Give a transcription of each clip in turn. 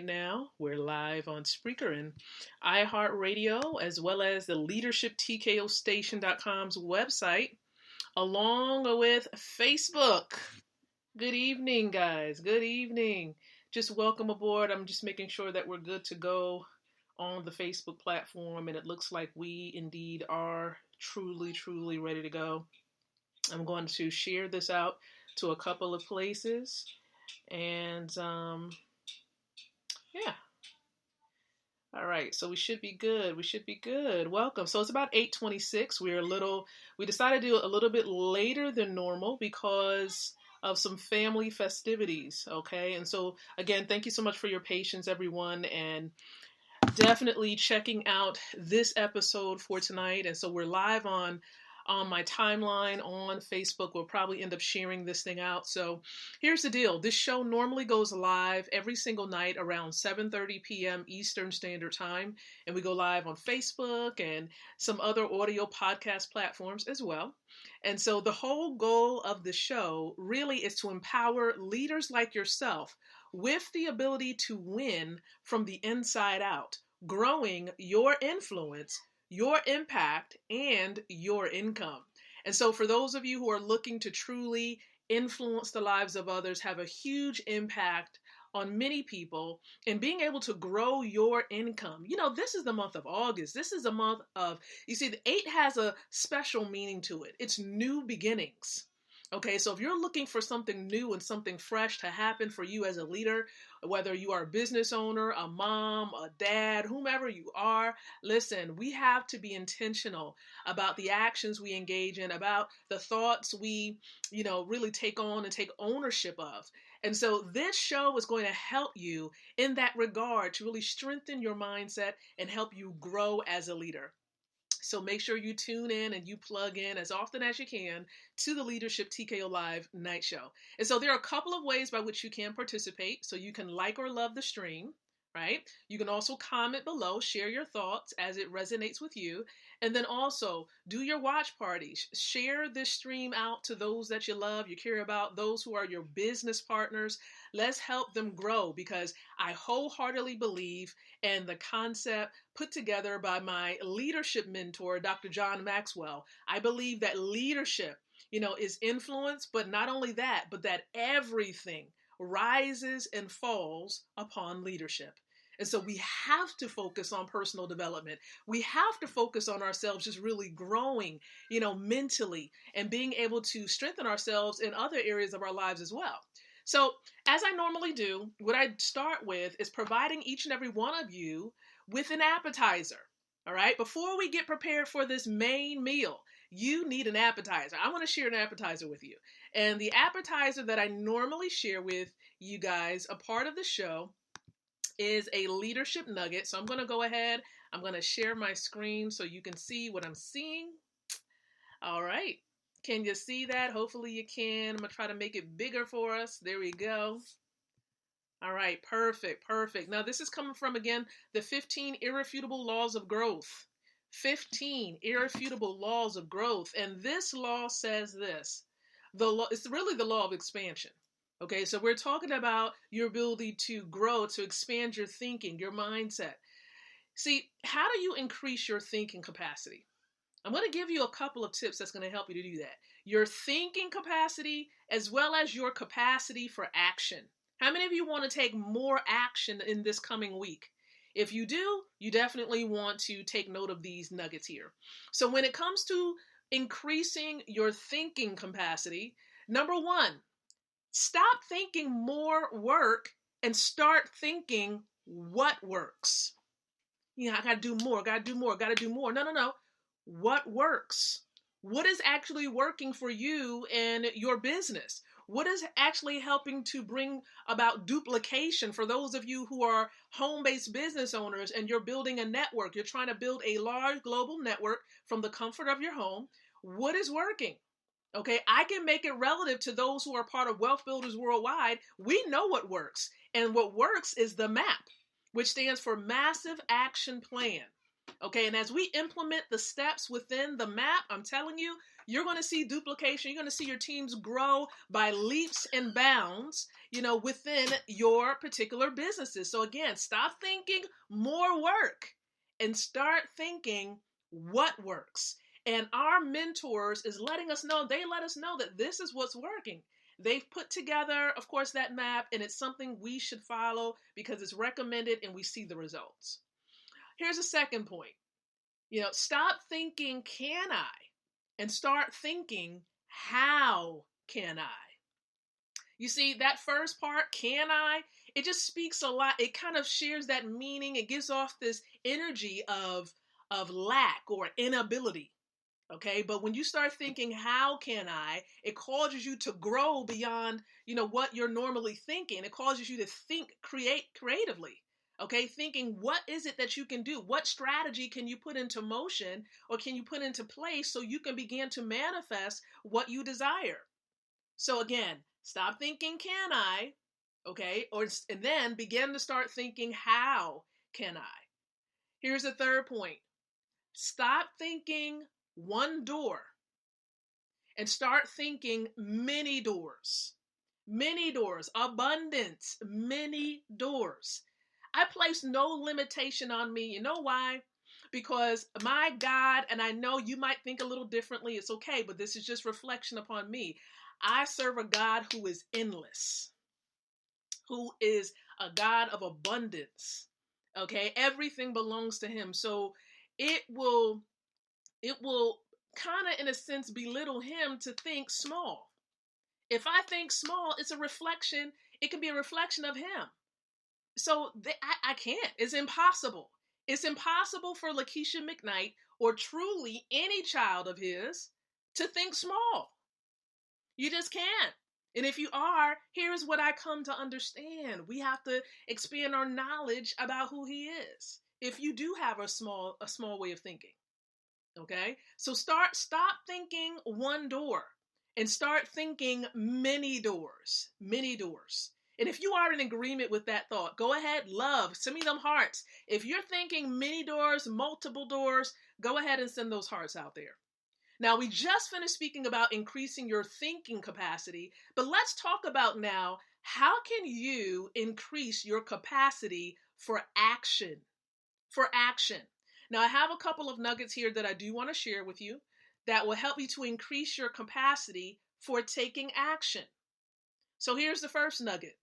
now. We're live on Spreaker and iHeartRadio, as well as the Leadership TKO Station.com's website, along with Facebook. Good evening, guys. Good evening. Just welcome aboard. I'm just making sure that we're good to go on the Facebook platform, and it looks like we indeed are truly ready to go. I'm going to share this out to a couple of places, and yeah. All right, so we should be good. We should be good. Welcome. So it's about 8:26. We decided to do it a little bit later than normal because of some family festivities, okay? And so again, thank you so much for your patience, everyone, and definitely checking out this episode for tonight. And so we're live on my timeline on Facebook. We'll probably end up sharing this thing out. So here's the deal. This show normally goes live every single night around 7:30 p.m. Eastern Standard Time. And we go live on Facebook and some other audio podcast platforms as well. And so the whole goal of the show really is to empower leaders like yourself with the ability to win from the inside out, growing your influence, your impact, and your income. And so for those of you who are looking to truly influence the lives of others, have a huge impact on many people, and being able to grow your income. You know, this is the month of August. This is a month of, you see, the 8 has a special meaning to it. It's new beginnings. Okay, so if you're looking for something new and something fresh to happen for you as a leader, whether you are a business owner, a mom, a dad, whomever you are, listen, we have to be intentional about the actions we engage in, about the thoughts we, really take on and take ownership of. And so this show is going to help you in that regard to really strengthen your mindset and help you grow as a leader. So make sure you tune in and you plug in as often as you can to the Leadership TKO Live night show. And so there are a couple of ways by which you can participate. So you can like or love the stream, right? You can also comment below, share your thoughts as it resonates with you. And then also do your watch parties. Share this stream out to those that you love, you care about, those who are your business partners. Let's help them grow, because I wholeheartedly believe in the concept put together by my leadership mentor, Dr. John Maxwell. I believe that leadership, is influence, but not only that, but that everything rises and falls upon leadership. And so we have to focus on personal development. We have to focus on ourselves just really growing, mentally, and being able to strengthen ourselves in other areas of our lives as well. So as I normally do, what I start with is providing each and every one of you with an appetizer. All right. Before we get prepared for this main meal, you need an appetizer. I want to share an appetizer with you. And the appetizer that I normally share with you guys, a part of the show, is a leadership nugget. So I'm going to go ahead. I'm going to share my screen so you can see what I'm seeing. All right. Can you see that? Hopefully you can. I'm going to try to make it bigger for us. There we go. All right. Perfect. Now this is coming from, again, the 15 Irrefutable Laws of Growth. 15 Irrefutable Laws of Growth. And this law says this. It's really the law of expansion. Okay, so we're talking about your ability to grow, to expand your thinking, your mindset. See, how do you increase your thinking capacity? I'm going to give you a couple of tips that's going to help you to do that. Your thinking capacity, as well as your capacity for action. How many of you want to take more action in this coming week? If you do, you definitely want to take note of these nuggets here. So when it comes to increasing your thinking capacity, number one, stop thinking more work and start thinking what works. I got to do more, got to do more. No. What works? What is actually working for you and your business? What is actually helping to bring about duplication for those of you who are home-based business owners and you're building a network? You're trying to build a large global network from the comfort of your home. What is working? Okay, I can make it relative to those who are part of Wealth Builders Worldwide. We know what works. And what works is the MAP, which stands for Massive Action Plan. Okay, and as we implement the steps within the map, I'm telling you, you're going to see duplication. You're going to see your teams grow by leaps and bounds, within your particular businesses. So again, stop thinking more work and start thinking what works. And our mentors is letting us know, they let us know that this is what's working. They've put together, of course, that map, and it's something we should follow because it's recommended and we see the results. Here's a second point. Stop thinking, can I? And start thinking, how can I? You see, that first part, can I? It just speaks a lot. It kind of shares that meaning. It gives off this energy of lack or inability. Okay, but when you start thinking, how can I? It causes you to grow beyond, what you're normally thinking. It causes you to think, creatively. Okay, thinking, what is it that you can do? What strategy can you put into motion or can you put into place so you can begin to manifest what you desire? So again, stop thinking, can I? Okay, and then begin to start thinking, how can I? Here's the third point. Stop thinking one door and start thinking many doors. Many doors, abundance, many doors. I place no limitation on me. You know why? Because my God, and I know you might think a little differently, it's okay, but this is just reflection upon me. I serve a God who is endless, who is a God of abundance. Okay, everything belongs to him. So it will kind of, in a sense, belittle him to think small. If I think small, it's a reflection. It can be a reflection of him. So I can't. It's impossible. It's impossible for Lakeisha McKnight or truly any child of his to think small. You just can't. And if you are, here's what I come to understand. We have to expand our knowledge about who he is. If you do have a small way of thinking. Okay? So stop thinking one door and start thinking many doors. Many doors. And if you are in agreement with that thought, go ahead, love, send me them hearts. If you're thinking many doors, multiple doors, go ahead and send those hearts out there. Now, we just finished speaking about increasing your thinking capacity, but let's talk about now, how can you increase your capacity for action? For action. Now, I have a couple of nuggets here that I do want to share with you that will help you to increase your capacity for taking action. So here's the first nugget.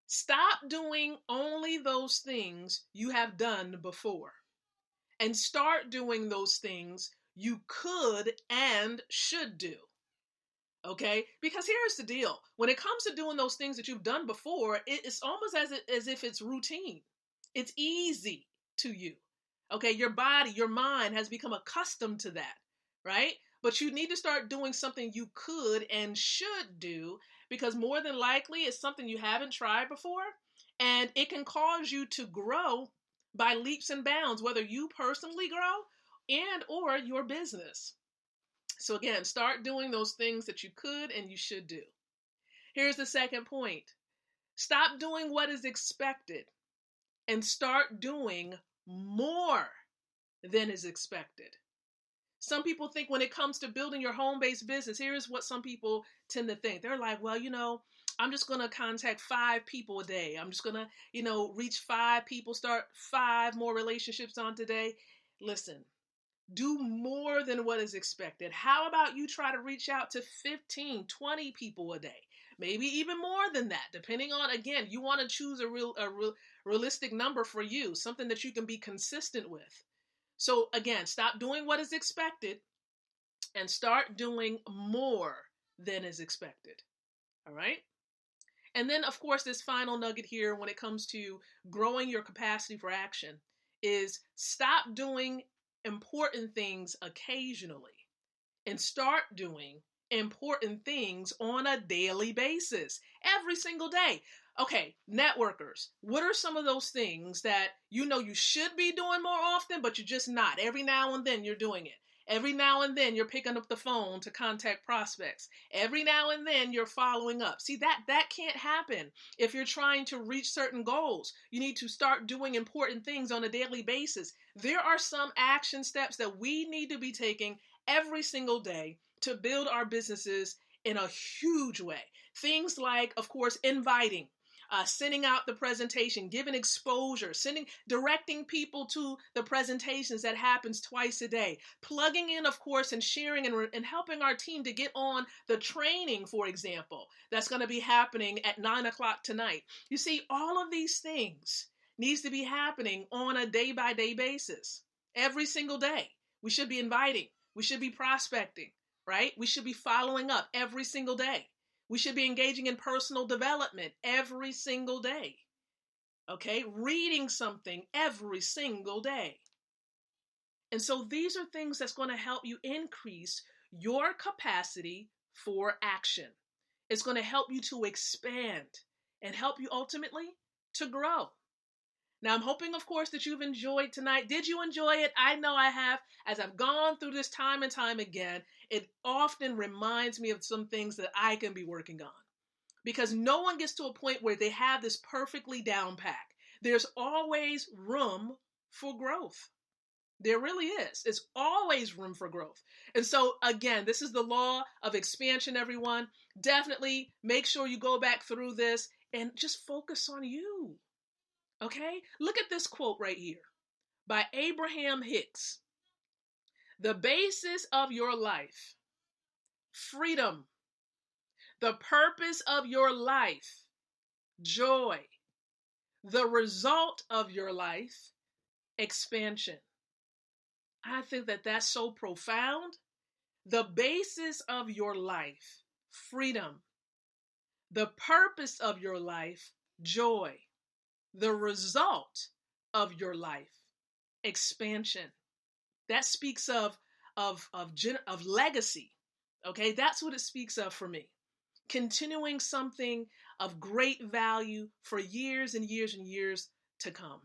Stop doing only those things you have done before and start doing those things you could and should do. Okay? Because here's the deal. When it comes to doing those things that you've done before, it's almost as if it's routine. It's easy to you. Okay? Your body, your mind has become accustomed to that, right? But you need to start doing something you could and should do because more than likely it's something you haven't tried before and it can cause you to grow by leaps and bounds, whether you personally grow and or your business. So again, start doing those things that you could and you should do. Here's the second point. Stop doing what is expected and start doing more than is expected. Some people think when it comes to building your home-based business, here's what some people tend to think. They're like, well, I'm just going to contact 5 people a day. I'm just going to, reach 5 people, start 5 more relationships on today. Listen, do more than what is expected. How about you try to reach out to 15, 20 people a day? Maybe even more than that, depending on, again, you want to choose a realistic number for you, something that you can be consistent with. So again, stop doing what is expected and start doing more than is expected. All right? And then, of course, this final nugget here when it comes to growing your capacity for action is stop doing important things occasionally and start doing important things on a daily basis, every single day. Okay, networkers, what are some of those things that you should be doing more often, but you're just not? Every now and then you're doing it. Every now and then you're picking up the phone to contact prospects. Every now and then you're following up. See, that can't happen if you're trying to reach certain goals. You need to start doing important things on a daily basis. There are some action steps that we need to be taking every single day to build our businesses in a huge way. Things like, of course, inviting. Sending out the presentation, giving exposure, directing people to the presentations that happens twice a day, plugging in, of course, and sharing and helping our team to get on the training, for example, that's going to be happening at 9 o'clock tonight. You see, all of these things needs to be happening on a day-by-day basis. Every single day, we should be inviting. We should be prospecting, right? We should be following up every single day. We should be engaging in personal development every single day. Okay? Reading something every single day. And so these are things that's going to help you increase your capacity for action. It's going to help you to expand and help you ultimately to grow. Now, I'm hoping, of course, that you've enjoyed tonight. Did you enjoy it? I know I have. As I've gone through this time and time again, it often reminds me of some things that I can be working on. Because no one gets to a point where they have this perfectly down pack. There's always room for growth. There really is. It's always room for growth. And so, again, this is the law of expansion, everyone. Definitely make sure you go back through this and just focus on you. Okay? Look at this quote right here by Abraham Hicks. The basis of your life, freedom. The purpose of your life, joy. The result of your life, expansion. I think that that's so profound. The basis of your life, freedom. The purpose of your life, joy. The result of your life, expansion. That speaks of legacy. Okay, that's what it speaks of for me. Continuing something of great value for years and years and years to come.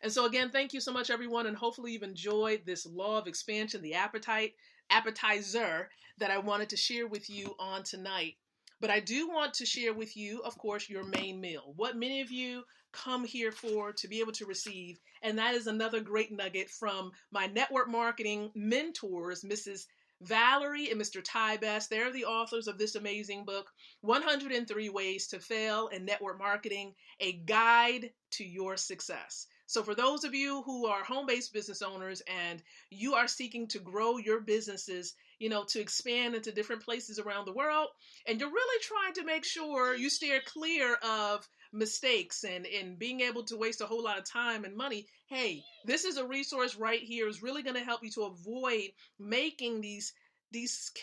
And so again, thank you so much, everyone, and hopefully you've enjoyed this law of expansion, the appetizer that I wanted to share with you on tonight. But I do want to share with you, of course, your main meal, what many of you come here for to be able to receive. And that is another great nugget from my network marketing mentors, Mrs. Valerie and Mr. Ty Best. They're the authors of this amazing book, 103 Ways to Fail in Network Marketing, a guide to your success. So for those of you who are home-based business owners and you are seeking to grow your businesses, to expand into different places around the world, and you're really trying to make sure you steer clear of mistakes and being able to waste a whole lot of time and money, hey, this is a resource right here. It's really going to help you to avoid making these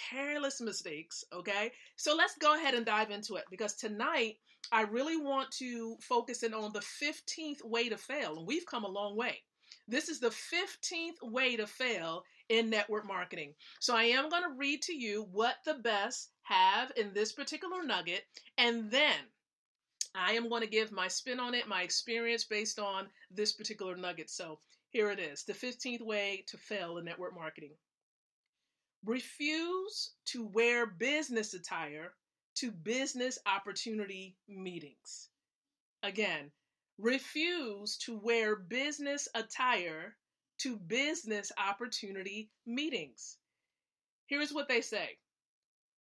careless mistakes, okay? So let's go ahead and dive into it, because tonight I really want to focus in on the 15th way to fail, and we've come a long way. This is the 15th way to fail in network marketing. So I am going to read to you what the best have in this particular nugget, and then I am going to give my spin on it, my experience based on this particular nugget. So here it is, the 15th way to fail in network marketing. Refuse to wear business attire to business opportunity meetings. Again, refuse to wear business attire to business opportunity meetings. Here's what they say.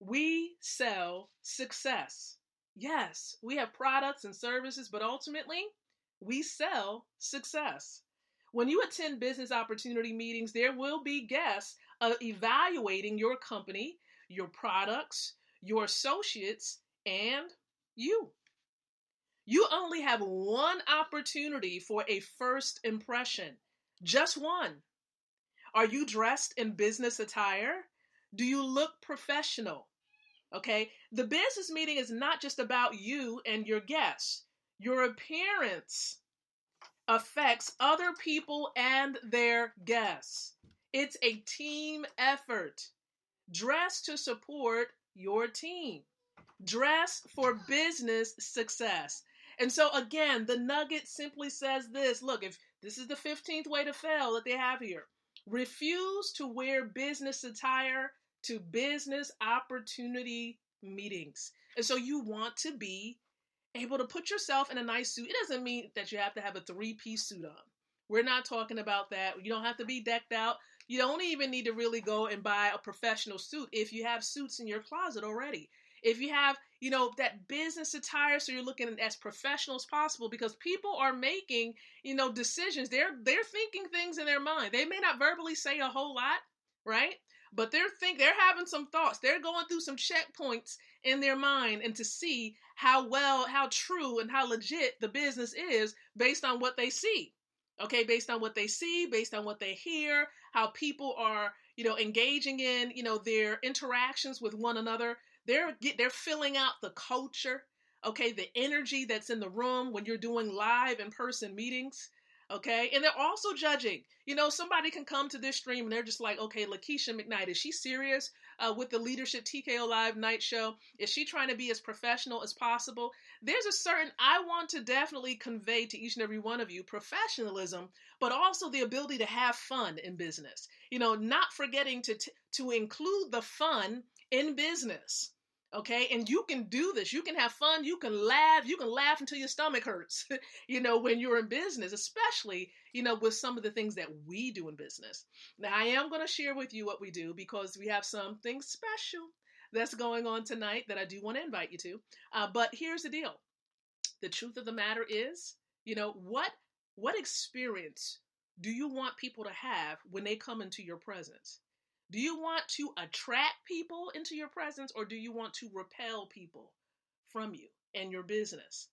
We sell success. Yes, we have products and services, but ultimately, we sell success. When you attend business opportunity meetings, there will be guests evaluating your company, your products, your associates, and you. You only have one opportunity for a first impression. Just one. Are you dressed in business attire? Do you look professional? Okay, the business meeting is not just about you and your guests. Your appearance affects other people and their guests. It's a team effort. Dress to support your team. Dress for business success. And so again, the nugget simply says this. Look, if this is the 15th way to fail that they have here. Refuse to wear business attire to business opportunity meetings. And so you want to be able to put yourself in a nice suit. It doesn't mean that you have to have a three-piece suit on. We're not talking about that. You don't have to be decked out. You don't even need to really go and buy a professional suit if you have suits in your closet already. If you have, that business attire, so you're looking as professional as possible, because people are making, decisions. They're thinking things in their mind. They may not verbally say a whole lot, right? But they're having some thoughts. They're going through some checkpoints in their mind, and to see how true and how legit the business is based on what they see. Okay, based on what they see, based on what they hear, how people are, engaging in, their interactions with one another. They're filling out the culture, okay, the energy that's in the room when you're doing live in-person meetings. Okay. And they're also judging. Somebody can come to this stream and they're just like, okay, Lakeisha McKnight, is she serious with the Leadership TKO Live Night Show? Is she trying to be as professional as possible? There's I want to definitely convey to each and every one of you professionalism, but also the ability to have fun in business. Not forgetting to include the fun in business. Okay. And you can do this. You can have fun. You can laugh. You can laugh until your stomach hurts, when you're in business, especially, with some of the things that we do in business. Now, I am going to share with you what we do, because we have something special that's going on tonight that I do want to invite you to. But here's the deal. The truth of the matter is, what experience do you want people to have when they come into your presence? Do you want to attract people into your presence, or do you want to repel people from you and your business?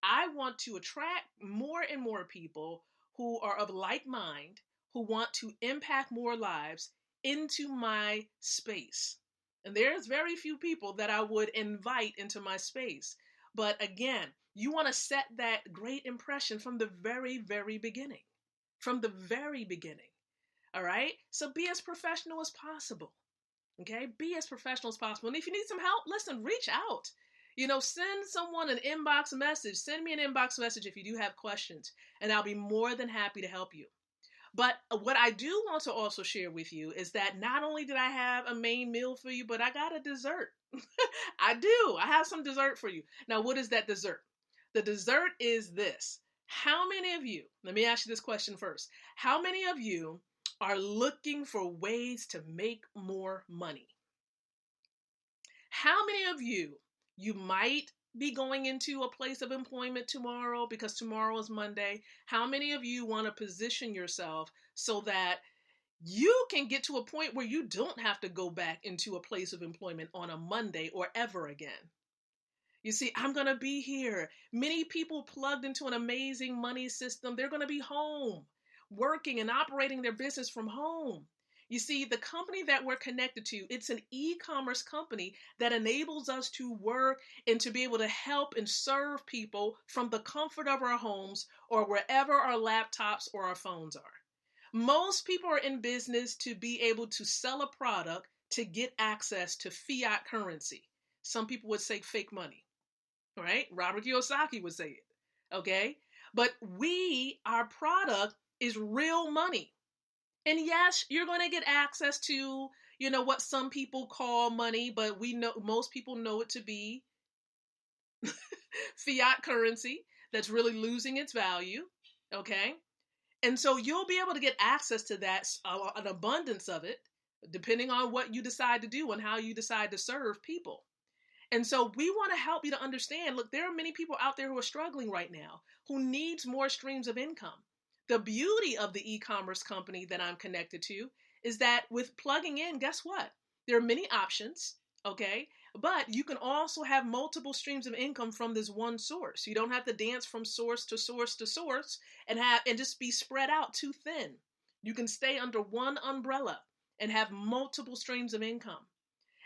I want to attract more and more people who are of like mind, who want to impact more lives into my space. And there's very few people that I would invite into my space. But again, you want to set that great impression from the very, very beginning. From the very beginning. All right. So be as professional as possible. Okay. Be as professional as possible. And if you need some help, listen, reach out. Send someone an inbox message. Send me an inbox message if you do have questions, and I'll be more than happy to help you. But what I do want to also share with you is that not only did I have a main meal for you, but I got a dessert. I do. I have some dessert for you. Now, what is that dessert? The dessert is this. How many of you, let me ask you this question first. How many of you are looking for ways to make more money? How many of you might be going into a place of employment tomorrow, because tomorrow is Monday? How many of you want to position yourself so that you can get to a point where you don't have to go back into a place of employment on a Monday or ever again? You see, I'm going to be here. Many people plugged into an amazing money system, they're going to be home, working and operating their business from home. You see, the company that we're connected to, it's an e-commerce company that enables us to work and to be able to help and serve people from the comfort of our homes or wherever our laptops or our phones are. Most people are in business to be able to sell a product to get access to fiat currency. Some people would say fake money. Right? Robert Kiyosaki would say it. Okay. But our product is real money. And yes, you're going to get access to, what some people call money, but most people know it to be fiat currency that's really losing its value. Okay. And so you'll be able to get access to that, an abundance of it, depending on what you decide to do and how you decide to serve people. And so we want to help you to understand, look, there are many people out there who are struggling right now, who needs more streams of income. The beauty of the e-commerce company that I'm connected to is that with plugging in, guess what? There are many options, okay? But you can also have multiple streams of income from this one source. You don't have to dance from source to source to source and just be spread out too thin. You can stay under one umbrella and have multiple streams of income.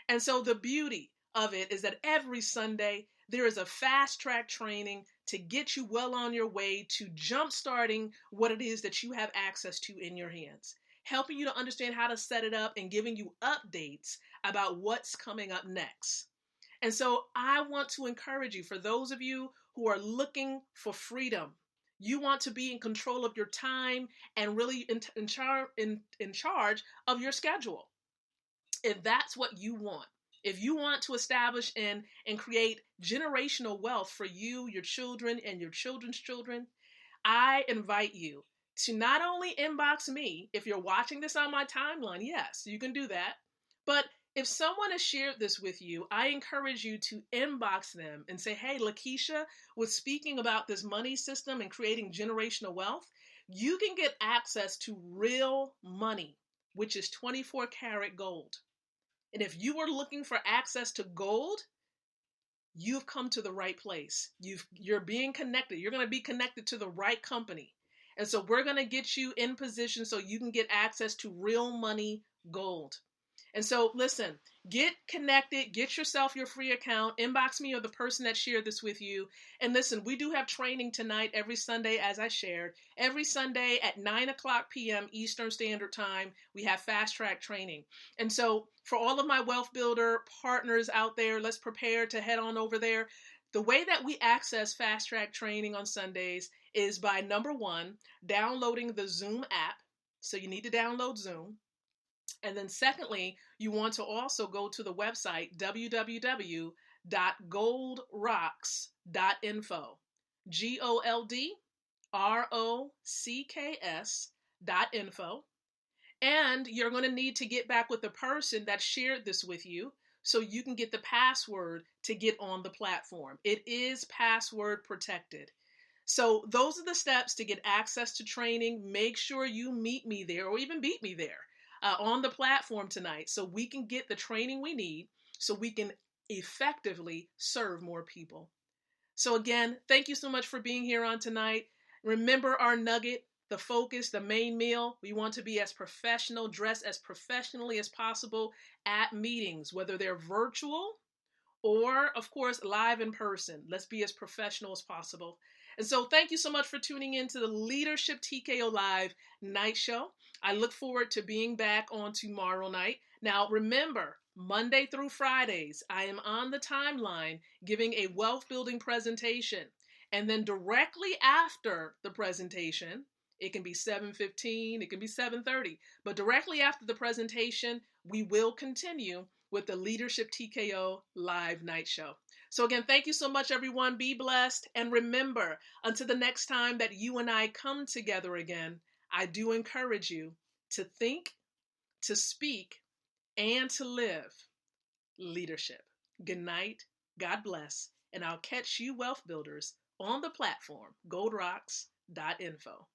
And so the beauty of it is that every Sunday there is a fast track training to get you well on your way to jump starting what it is that you have access to in your hands, helping you to understand how to set it up and giving you updates about what's coming up next. And so I want to encourage you, for those of you who are looking for freedom, You want to be in control of your time and really in charge of your schedule. If that's what you want, if you want to establish and create generational wealth for you, your children, and your children's children, I invite you to not only inbox me if you're watching this on my timeline. Yes, you can do that. But if someone has shared this with you, I encourage you to inbox them and say, hey, Lakeisha was speaking about this money system and creating generational wealth. You can get access to real money, which is 24 karat gold. And if you are looking for access to gold, you've come to the right place. You're being connected. You're going to be connected to the right company. And so we're going to get you in position so you can get access to real money gold. And so listen, get connected, get yourself your free account, inbox me or the person that shared this with you. And listen, we do have training tonight every Sunday, as I shared. Every Sunday at 9:00 p.m. Eastern Standard Time, we have fast track training. And so for all of my wealth builder partners out there, let's prepare to head on over there. The way that we access fast track training on Sundays is by, number one, downloading the Zoom app. So you need to download Zoom. And then secondly, you want to also go to the website www.goldrocks.info. GOLDROCKS.info. And you're going to need to get back with the person that shared this with you so you can get the password to get on the platform. It is password protected. So those are the steps to get access to training. Make sure you meet me there or even beat me there on the platform tonight so we can get the training we need so we can effectively serve more people. So again, thank you so much for being here on tonight. Remember our nugget, the focus, the main meal. We want to be as professional, dressed as professionally as possible at meetings, whether they're virtual or, of course, live in person. Let's be as professional as possible. And so thank you so much for tuning in to the Leadership TKO Live night show. I look forward to being back on tomorrow night. Now, remember, Monday through Fridays, I am on the timeline giving a wealth building presentation. And then directly after the presentation, it can be 7:15, it can be 7:30, but directly after the presentation, we will continue with the Leadership TKO Live Night Show. So again, thank you so much, everyone. Be blessed. And remember, until the next time that you and I come together again, I do encourage you to think, to speak, and to live leadership. Good night. God bless. And I'll catch you wealth builders on the platform, goldrocks.info.